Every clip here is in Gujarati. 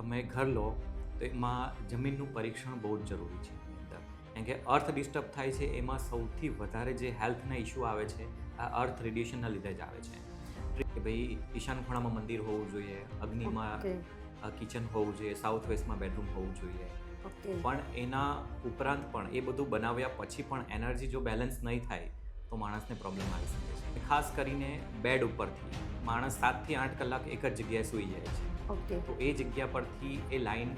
તમે ઘર લો તો એમાં જમીનનું પરીક્ષણ બહુ જ જરૂરી છે એની અંદર. કારણ કે અર્થ ડિસ્ટર્બ થાય છે એમાં સૌથી વધારે જે હેલ્થના ઇશ્યુ આવે છે આ અર્થ રેડિયેશનના લીધે જ આવે છે. કે ભાઈ ઈશાન ખૂણામાં મંદિર હોવું જોઈએ, અગ્નિમાં ઓકે. કિચન હોવું જોઈએ, સાઉથ વેસ્ટમાં બેડરૂમ હોવું જોઈએ. ઓકે. પણ એના ઉપરાંત પણ એ બધું બનાવ્યા પછી પણ એનર્જી જો બેલેન્સ નહીં થાય તો માણસને પ્રોબ્લેમ આવી શકે છે. ખાસ કરીને બેડ ઉપરથી માણસ 7 થી 8 કલાક એક જ જગ્યાએ સૂઈ જાય છે. ઓકે. તો એ જગ્યા પરથી એ લાઈન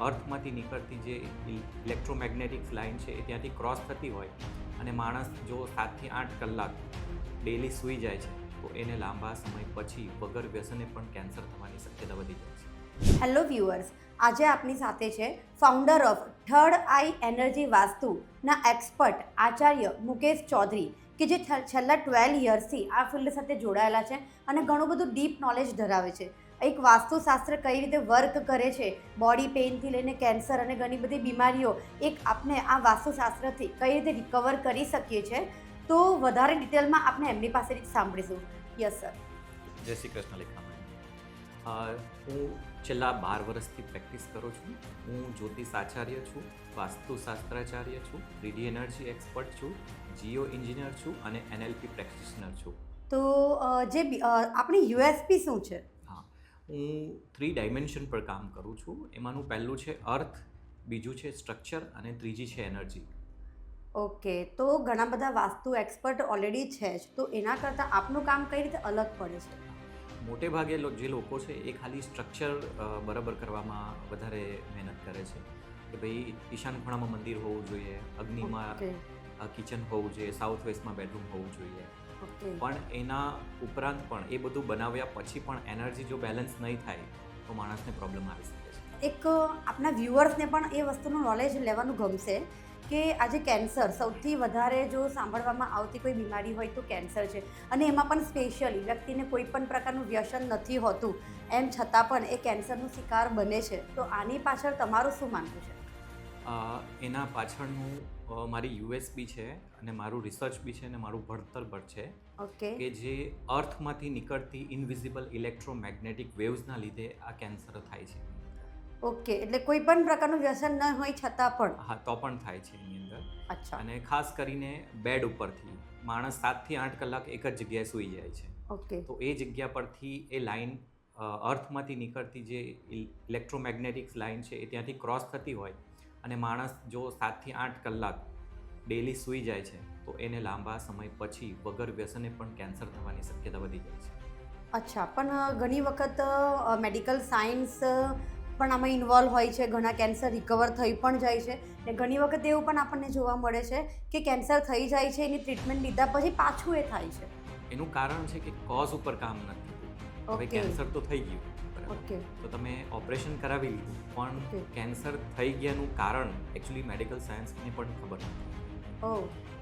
અર્થમાંથી નીકળતી જે ઇલેક્ટ્રોમેગ્નેટિક લાઈન છે એ ત્યાંથી ક્રોસ થતી હોય અને માણસ જો 7 થી 8 કલાક ડેલી સૂઈ જાય છે તો એને લાંબા સમય પછી વગર વ્યસને પણ કેન્સર થવાની શક્યતા વધી જાય છે. હેલો વ્યુઅર્સ, આજે આપની સાથે છે founder of third eye energy વાસ્તુના એક્સપર્ટ આચાર્ય મુકેશ ચૌધરી, કે જે છેલ્લા 12 યર્સથી આ ફિલ્ડ સાથે જોડાયેલા છે અને ઘણું બધું ડીપ નોલેજ ધરાવે છે. એક વાસ્તુશાસ્ત્ર કઈ રીતે વર્ક કરે છે, બોડી પેઇનથી લઈને કેન્સર અને ઘણી બધી બીમારીઓ એક આપણે આ વાસ્તુશાસ્ત્રથી કઈ રીતે રિકવર કરી શકીએ છીએ, તો વધારે ડિટેલમાં આપણે એમની પાસેથી સાંભળીશું. Yes sir. જય શ્રી કૃષ્ણ લેખામણી. હું છેલ્લા 12 વર્ષથી પ્રેક્ટિસ કરું છું. હું જ્યોતિષ આચાર્ય છું, વાસ્તુશાસ્ત્રાચાર્ય છું, 3D એનર્જી એક્સપર્ટ છું, જીઓ એન્જિનિયર છું અને NLP પ્રેક્ટિશનર છું. તો આપણી યુએસપી શું છે? હા, હું 3 ડાયમેન્શન પર કામ કરું છું. એમાંનું પહેલું છે અર્થ, બીજું છે સ્ટ્રક્ચર અને ત્રીજી છે એનર્જી. ઓકે, તો ઘણા બધા વાસ્તુ એક્સપર્ટ ઓલરેડી છે જ, તો એના કરતાં આપનું કામ કઈ રીતે અલગ પડે છે? મોટે ભાગે જે લોકો છે એ ખાલી સ્ટ્રક્ચર બરાબર કરવામાં વધારે મહેનત કરે છે કે ભાઈ ઈશાન ખૂણામાં મંદિર હોવું જોઈએ, અગ્નિમાં ઓકે. કિચન હોવું જોઈએ, સાઉથ વેસ્ટમાં બેડરૂમ હોવું જોઈએ. ઓકે. પણ એના ઉપરાંત પણ એ બધું બનાવ્યા પછી પણ એનર્જી જો બેલેન્સ નહીં થાય તો માણસને પ્રોબ્લેમ આવી શકે છે. એક આપણા વ્યુઅર્સને પણ એ વસ્તુનું નોલેજ લેવાનું ગમશે કે આજે કેન્સર સૌથી વધારે જો સાંભળવામાં આવતી કોઈ બીમારી હોય તો કેન્સર છે, અને એમાં પણ સ્પેશિયલી વ્યક્તિને કોઈ પણ પ્રકારનું વ્યસન નથી હોતું, એમ છતાં પણ એ કેન્સરનો શિકાર બને છે. તો આની પાછળ તમારું શું માનવું છે? એના પાછળનું મારી યુએસપી છે અને મારું રિસર્ચ બી છે અને મારું ભણતર પણ છે ઓકે. કે જે અર્થમાંથી નીકળતી ઇનવિઝિબલ ઇલેક્ટ્રોમેગ્નેટિક વેવ્સના લીધે આ કેન્સર થાય છે. ઓકે, એટલે કોઈ પણ પ્રકારનું વ્યસન ન હોય છતાં પણ? હા, તો પણ થાય છે એની અંદર. અચ્છા. અને ખાસ કરીને બેડ ઉપરથી માણસ 7 થી 8 કલાક એક જ જગ્યાએ સૂઈ જાય છે. ઓકે. તો એ જગ્યા પરથી એ લાઈન અર્થમાંથી નીકળતી જે ઇલેક્ટ્રોમેગ્નેટિક લાઈન છે એ ત્યાંથી ક્રોસ થતી હોય અને માણસ જો 7 થી 8 કલાક ડેલી સૂઈ જાય છે તો એને લાંબા સમય પછી વગર વ્યસને પણ કેન્સર થવાની શક્યતા વધી જાય છે. અચ્છા, પણ ઘણી વખત મેડિકલ સાયન્સ પણ આમાં ઇન્વોલ્વ હોય છે, ઘણા કેન્સર રિકવર થઈ પણ જાય છે, ને ઘણી વખત એવું પણ આપણને જોવા મળે છે કે કેન્સર થઈ જાય છે, એની ટ્રીટમેન્ટ લીધા પછી પાછું એ થાય છે. એનું કારણ છે કે કોઝ ઉપર કામ નથી થતું. હવે ઓકે. કેન્સર તો થઈ ગયું, બરાબર, ઓકે. તો તમે ઓપરેશન કરાવી લીધું પણ ઓકે. કેન્સર થઈ ગયાનું કારણ એકચ્યુઅલી મેડિકલ સાયન્સને પણ ખબર નથી. ઓ.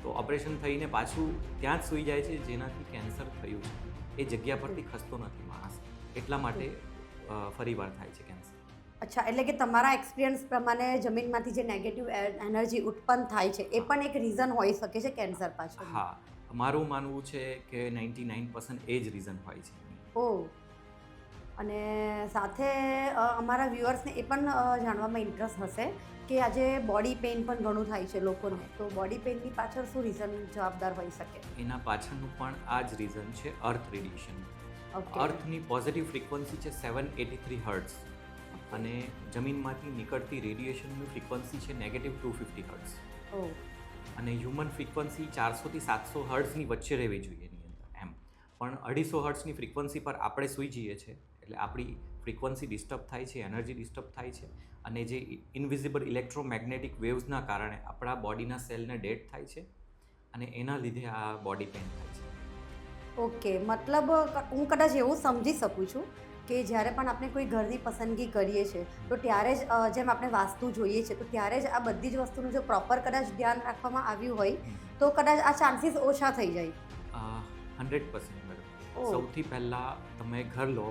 તો ઓપરેશન થઈને પાછું ત્યાં જ સૂઈ જાય છે જેનાથી કેન્સર થયું છે, એ જગ્યા પરથી ખસતો નથી માણસ, એટલા માટે ફરીવાર થાય છે કેન્સર. અચ્છા, એટલે કે તમારા એક્સપિરિયન્સ પ્રમાણે જમીનમાંથી જે નેગેટિવ એનર્જી ઉત્પન્ન થાય છે એ પણ એક રીઝન હોઈ શકે છે કેન્સર પાછળ? હા, મારું માનવું છે કે 99% એ જ રીઝન હોય છે. ઓ. અને સાથે અમારા વ્યુઅર્સને એ પણ જાણવામાં ઇન્ટરેસ્ટ હશે કે આજે બોડી પેઇન પણ ઘણું થાય છે લોકોને, તો બોડી પેઇનની પાછળ શું રીઝન જવાબદાર હોઈ શકે? એના પાછળનું પણ આ જ રીઝન છે અર્થ રેડિયેશન. ઓકે. અર્થની પોઝિટિવ ફ્રીક્વન્સી છે 783 હર્ટ્ઝ અને જમીનમાંથી નીકળતી રેડિયેશનની ફ્રીક્વન્સી છે -250 હર્ટ્ઝ. ઓ. અને હ્યુમન ફ્રીક્વન્સી 400 થી 700 હર્ટ્ઝની વચ્ચે રહેવી જોઈએ એની અંદર એમ. પણ 250 હર્ટ્ઝની ફ્રીક્વન્સી પર આપણે સૂઈ જઈએ છીએ એટલે આપણી ફ્રીક્વન્સી ડિસ્ટર્બ થાય છે, એનર્જી ડિસ્ટર્બ થાય છે અને જે ઇનવિઝિબલ ઇલેક્ટ્રોમેગ્નેટિક વેવ્સના કારણે આપણા બોડીના સેલને ડેડ થાય છે અને એના લીધે આ બોડી પેઇન થાય છે. ઓકે, મતલબ હું કદાચ એવું સમજી શકું છું કે જ્યારે પણ આપણે કોઈ ઘરની પસંદગી કરીએ છીએ તો ત્યારે જ જેમ આપણે વાસ્તુ જોઈએ છે તો ત્યારે જ આ બધી જ વસ્તુનું જો પ્રોપર કદાચ ધ્યાન રાખવામાં આવ્યું હોય તો કદાચ આ ચાન્સીસ ઓછા થઈ જાય. 100% મેડમ. ઓહ. સૌથી પહેલાં તમે ઘર લો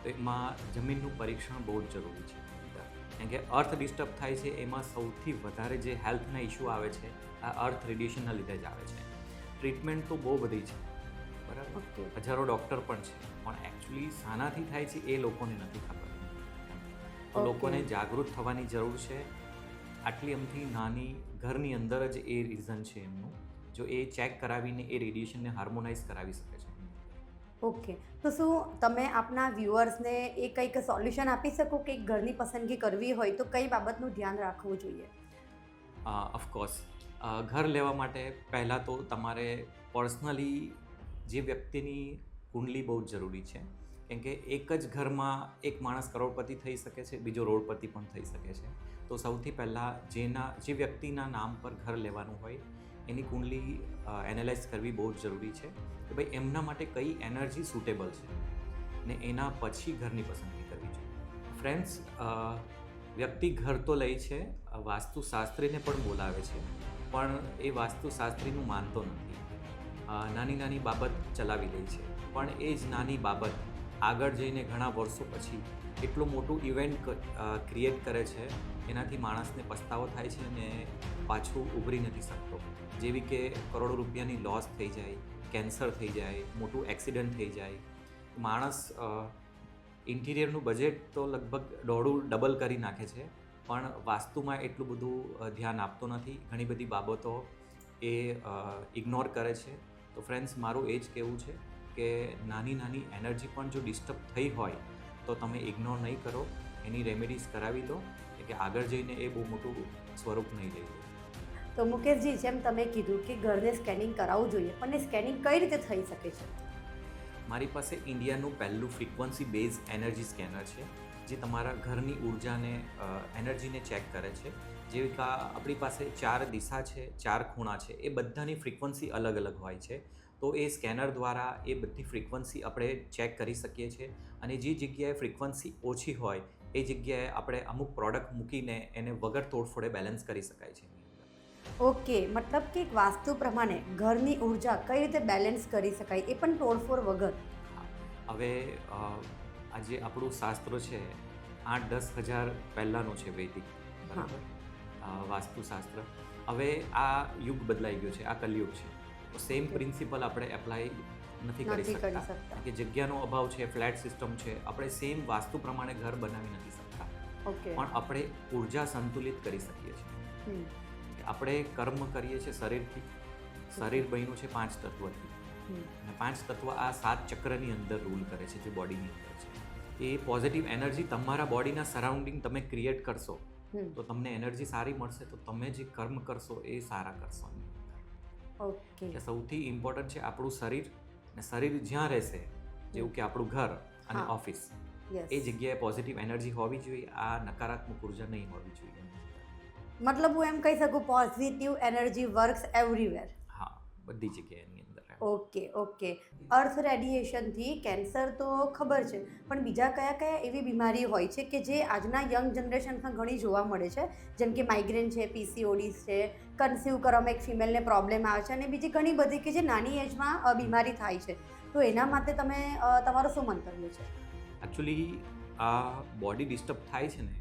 તો એમાં જમીનનું પરીક્ષણ બહુ જ જરૂરી છે. કારણ કે અર્થ ડિસ્ટર્બ થાય છે એમાં સૌથી વધારે જે હેલ્થના ઇશ્યુ આવે છે આ અર્થ રેડિયેશનના લીધે જ આવે છે. ટ્રીટમેન્ટ તો બહુ બધી છે, બરાબર, ઓકે. હજારો ડૉક્ટર પણ છે, પણ એકચ્યુઅલી શાનાથી થાય છે એ લોકોને નથી ખબર. તો Okay. લોકોને જાગૃત થવાની જરૂર છે. આટલી અમથી નાની ઘરની અંદર જ એ રીઝન છે એમનું. જો એ ચેક કરાવીને એ રેડિયેશનને હાર્મોનાઇઝ કરાવી શકે છે. ઓકે, તો શું તમે આપના વ્યુઅર્સને એ કંઈક સોલ્યુશન આપી શકો કે ઘરની પસંદગી કરવી હોય તો કઈ બાબતનું ધ્યાન રાખવું જોઈએ? ઓફકોર્સ ઘર લેવા માટે પહેલાં તો તમારે પર્સનલી જે વ્યક્તિની કુંડલી બહુ જ જરૂરી છે. કેમ કે એક જ ઘરમાં એક માણસ કરોડપતિ થઈ શકે છે, બીજો રોડપતિ પણ થઈ શકે છે. તો સૌથી પહેલાં જે વ્યક્તિના નામ પર ઘર લેવાનું હોય એની કુંડલી એનાલાઇઝ કરવી બહુ જ જરૂરી છે કે ભાઈ એમના માટે કઈ એનર્જી સુટેબલ છે ને એના પછી ઘરની પસંદગી કરવી જોઈએ. ફ્રેન્ડ્સ, વ્યક્તિ ઘર તો લે છે, વાસ્તુશાસ્ત્રીને પણ બોલાવે છે, પણ એ વાસ્તુશાસ્ત્રીનું માનતો નથી. નાની નાની બાબત ચલાવી લે છે, પણ એ જ નાની બાબત આગળ જઈને ઘણા વર્ષો પછી એટલું મોટું ઇવેન્ટ ક્રિએટ કરે છે, એનાથી માણસને પસ્તાવો થાય છે અને પાછું ઉભરી નથી શકતો. જેવી કે કરોડો રૂપિયાની લોસ થઈ જાય, કેન્સર થઈ જાય, મોટું એક્સિડન્ટ થઈ જાય. માણસ ઇન્ટિરિયરનું બજેટ તો લગભગ ડબલ કરી નાખે છે, પણ વાસ્તુમાં એટલું બધું ધ્યાન આપતો નથી. ઘણી બધી બાબતો એ ઇગ્નોર કરે છે. તો ફ્રેન્ડ્સ, મારું એ જ કહેવું છે કે નાની નાની એનર્જી પણ જો ડિસ્ટર્બ થઈ હોય તો તમે ઇગ્નોર નહીં કરો, એની રેમેડીઝ કરાવી દો કે આગળ જઈને એ બહુ મોટું સ્વરૂપ નહીં લઈ લે. તો મુકેશજી, જેમ તમે કીધું કે ઘરને સ્કેનિંગ કરાવવું જોઈએ, પણ એ સ્કેનિંગ કઈ રીતે થઈ શકે છે? મારી પાસે ઇન્ડિયાનું પહેલું ફ્રીક્વન્સી બેઝ એનર્જી સ્કેનર છે, જે તમારા ઘરની ઉર્જાને એનર્જીને ચેક કરે છે. જેવી કે આપણી પાસે 4 દિશા છે, 4 ખૂણા છે, એ બધાની ફ્રીક્વન્સી અલગ અલગ હોય છે. તો એ સ્કેનર દ્વારા એ બધી ફ્રીક્વન્સી આપણે ચેક કરી શકીએ છીએ અને જે જગ્યાએ ફ્રીક્વન્સી ઓછી હોય એ જગ્યાએ આપણે અમુક પ્રોડક્ટ મૂકીને એને વગર તોડફોડે બેલેન્સ કરી શકાય છે. ઓકે, મતલબ કે વાસ્તુ પ્રમાણે ઘરની ઉર્જા કઈ રીતે બેલેન્સ કરી શકાય, એ પણ તોડફોડ વગર? હવે આજે આપણું શાસ્ત્ર છે 8-10 હજાર પહેલાંનું છે, વૈદિક, બરાબર, વાસ્તુશાસ્ત્ર. હવે આ યુગ બદલાઈ ગયો છે, આ કલયુગ છે. તો સેમ પ્રિન્સિપલ આપણે એપ્લાય નથી કરી શકતા કે જગ્યાનો અભાવ છે, ફ્લેટ સિસ્ટમ છે, આપણે સેમ વાસ્તુ પ્રમાણે ઘર બનાવી નથી શકતા. ઓકે. પણ આપણે ઉર્જા સંતુલિત કરી શકીએ છીએ. આપણે કર્મ કરીએ છીએ શરીરથી. શરીર બન્યું છે 5 તત્વથી અને 5 તત્વ આ 7 ચક્રની અંદર રૂલ કરે છે, જે બોડીની અંદર છે. એ પોઝિટિવ એનર્જી તમારા બોડીના સરાઉન્ડિંગ તમે ક્રિએટ કરશો તો તમને એનર્જી સારી મળશે, તો તમે જે કર્મ કરશો એ સારા કરશો. ઓકે. એટલે સૌથી ઇમ્પોર્ટન્ટ છે આપણું શરીર, અને શરીર જ્યાં રહેશે, જેવું કે આપણું ઘર અને ઓફિસ, એ જગ્યાએ પોઝિટિવ એનર્જી હોવી જોઈએ. આ નકારાત્મક ઉર્જા નહીં હોવી જોઈએ. મતલબ હું એમ કહી શકું, પોઝિટિવ એનર્જી વર્ક્સ એવરીવેર. હા, બધી જગ્યાએ એની અંદર. Okay, okay. અર્થ રેડિયેશનથી કેન્સર તો ખબર છે, પણ બીજા કયા કયા એવી બીમારી હોય છે કે જે આજના યંગ જનરેશનમાં ઘણી જોવા મળે છે? જેમ કે માઇગ્રેન છે, પીસીઓડી છે, કન્સીવ કરવામાં એક ફિમેલને પ્રોબ્લેમ આવે છે, અને બીજી ઘણી બધી કે જે નાની એજમાં બીમારી થાય છે. તો એના માટે તમારું શું મંતવ્ય છે? એકચ્યુઅલી આ બોડી ડિસ્ટર્બ થાય છે ને,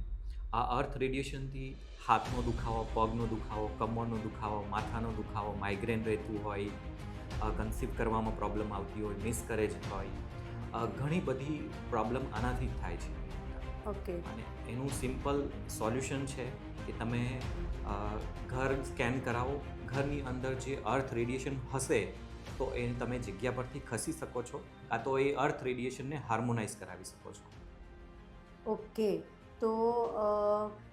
આ અર્થ રેડિયેશનથી હાથનો દુખાવો, પગનો દુખાવો, કમરનો દુખાવો, માથાનો દુખાવો, માઇગ્રેન રહેતું હોય, કન્સીવ કરવામાં પ્રોબ્લેમ આવતી હોય, મિસકરેજ હોય, ઘણી બધી પ્રોબ્લેમ આનાથી જ થાય છે. ઓકે. અને એનું સિમ્પલ સોલ્યુશન છે કે તમે ઘર સ્કેન કરાવો. ઘરની અંદર જે અર્થ રેડિયેશન હશે તો એ તમે જગ્યા પરથી ખસી શકો છો, કાં તો એ અર્થ રેડિયેશનને હાર્મોનાઇઝ કરાવી શકો છો. ઓકે. તો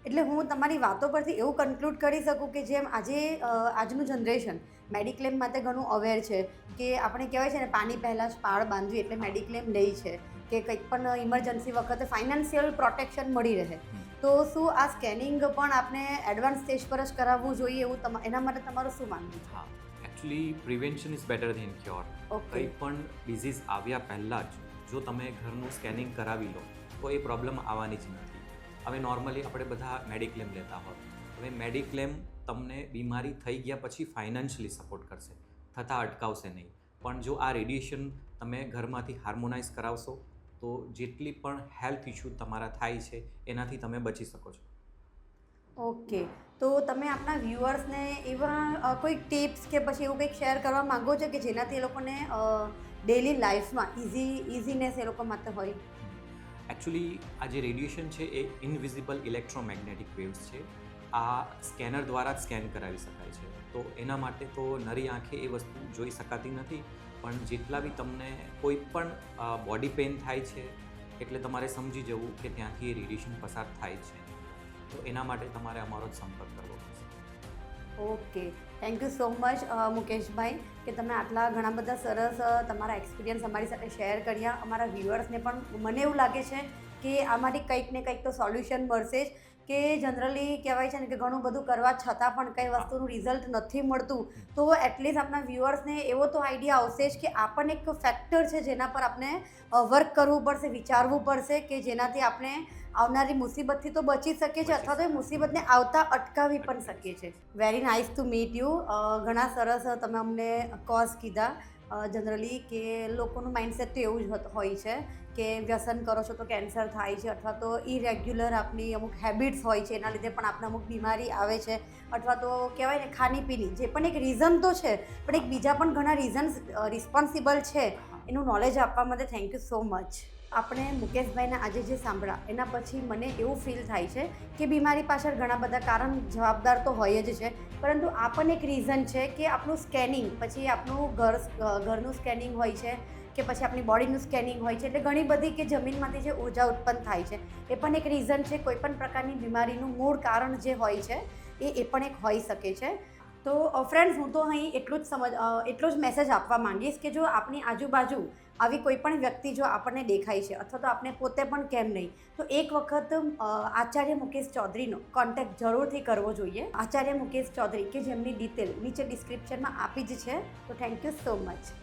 એટલે હું તમારી વાતો પરથી એવું કન્ક્લુડ કરી શકું કે જેમ આજનું જનરેશન મેડિક્લેમ માટે ઘણું અવેર છે કે આપણે કહેવાય છે ને, પાણી પહેલાં જ પાળ બાંધવી, એટલે મેડિક્લેમ લે છે કે કંઈક પણ ઇમરજન્સી વખતે ફાઇનાન્શિયલ પ્રોટેક્શન મળી રહે. તો શું આ સ્કેનિંગ પણ આપણે એડવાન્સ સ્ટેજ પર જ કરાવવું જોઈએ, એવું એના માટે તમારું શું માનવું છે? હા, actually prevention is better than cure. કંઈ પણ ડિઝીઝ આવ્યા પહેલાં જ જો તમે ઘરનું સ્કેનિંગ કરાવી લો તો એ પ્રોબ્લેમ આવવાની જ નથી. હવે નોર્મલી આપણે બધા મેડિક્લેમ લેતા હોય. હવે મેડિક્લેમ તમને બીમારી થઈ ગયા પછી ફાઇનાન્શિયલી સપોર્ટ કરશે, થતાં અટકાવશે નહીં. પણ જો આ રેડિયેશન તમે ઘરમાંથી હાર્મોનાઇઝ કરાવશો તો જેટલી પણ હેલ્થ ઇશ્યુ તમારા થાય છે એનાથી તમે બચી શકો છો. ઓકે. તો તમે આપણા વ્યુઅર્સને એવા કોઈ ટિપ્સ કે પછી એવું કંઈક શેર કરવા માંગો છો કે જેનાથી એ લોકોને ડેલી લાઈફમાં ઇઝીનેસ એ લોકો માટે હોય? એકચ્યુઅલી આ જે રેડિયેશન છે એ ઇનવિઝિબલ ઇલેક્ટ્રોમેગ્નેટિક વેવ્સ છે. આ સ્કેનર દ્વારા જ સ્કેન કરાવી શકાય છે. તો એના માટે તો નરી આંખે એ વસ્તુ જોઈ શકાતી નથી, પણ જેટલા બી તમને કોઈ પણ બોડી પેઇન થાય છે એટલે તમારે સમજી જવું કે ત્યાંથી એ રેડિયેશન પસાર થાય છે. તો એના માટે તમારે અમારો જ સંપર્ક કરવો પડશે. Okay, thank you so much મુકેશભાઈ કે તમે આટલા ઘણા બધા સરસ તમારા એક્સપિરિયન્સ અમારી સાથે શેર કર્યા. અમારા વ્યુઅર્સને પણ મને એવું લાગે છે કે આમાંથી કંઈક ને કંઈક તો સોલ્યુશન મળશે જ, કે જનરલી કહેવાય છે ને કે ઘણું બધું કરવા છતાં પણ કંઈ વસ્તુનું રિઝલ્ટ નથી મળતું. તો એટલીસ્ટ આપણા વ્યુઅર્સને એવો તો આઈડિયા આવશે જ કે આ પણ એક ફેક્ટર છે જેના પર આપણે વર્ક કરવું પડશે, વિચારવું પડશે, કે જેનાથી આપણે આવનારી મુસીબતથી તો બચી શકીએ છીએ અથવા તો એ મુસીબતને આવતા અટકાવી પણ શકીએ છીએ. Very nice to meet you. ઘણા સરસ તમે અમને કોઝ કીધા. જનરલી કે લોકોનું માઇન્ડસેટ તો એવું જ હોય છે કે વ્યસન કરો છો તો કેન્સર થાય છે, અથવા તો ઇરેગ્યુલર આપણી અમુક હેબિટ્સ હોય છે એના લીધે પણ આપણે અમુક બીમારી આવે છે, અથવા તો કહેવાય ને ખાણીપીણી જે પણ એક રીઝન તો છે, પણ એક બીજા પણ ઘણા રીઝન્સ રિસ્પોન્સિબલ છે. એનું નોલેજ આપવા માટે થેન્ક યુ સો મચ. આપણે મુકેશભાઈને આજે જે સાંભળ્યા એના પછી મને એવું ફીલ થાય છે કે બીમારી પાછળ ઘણા બધા કારણ જવાબદાર તો હોય જ છે, પરંતુ આ પણ એક રીઝન છે કે આપણું સ્કેનિંગ, પછી આપણું ઘરનું સ્કેનિંગ હોય છે કે પછી આપણી બોડીનું સ્કેનિંગ હોય છે, એટલે ઘણી બધી કે જમીનમાંથી જે ઉર્જા ઉત્પન્ન થાય છે એ પણ એક રીઝન છે. કોઈ પણ પ્રકારની બીમારીનું મૂળ કારણ જે હોય છે એ પણ એક હોઈ શકે છે. તો ફ્રેન્ડ્સ, હું તો અહીં એટલો જ મેસેજ આપવા માંગીશ કે જો આપણી આજુબાજુ આવી કોઈ પણ વ્યક્તિ જો આપણને દેખાય છે, અથવા તો આપણે પોતે પણ કેમ નહીં, તો એક વખત આચાર્ય મુકેશ ચૌધરીનો કોન્ટેક્ટ જરૂરથી કરવો જોઈએ. આચાર્ય મુકેશ ચૌધરી કે જેમની ડિટેલ નીચે ડિસ્ક્રિપ્શનમાં આપી જ છે. તો થેન્ક યુ સો મચ.